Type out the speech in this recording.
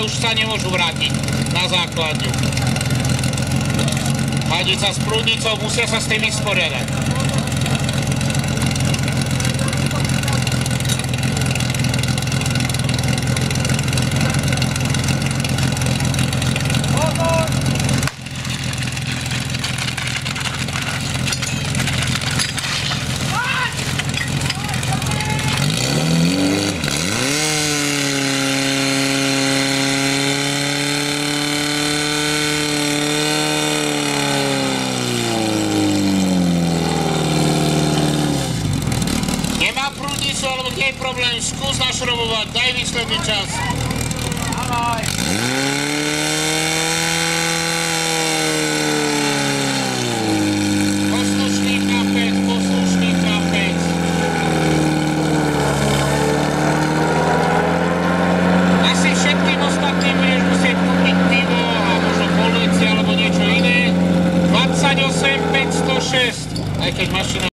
ale už sa nemôžu vrátiť na základňu. Hadica s prúdnicou, musia sa s tým vysporiadať. Alebo keď je problém, skús našrobovať, daj výsledný čas. Ahoj. Poslušný chlapec, poslušný chlapec. Asi všetkým ostatným budeš musieť kúpiť pivo a možno polveci alebo niečo iné. 28 506, aj keď mašina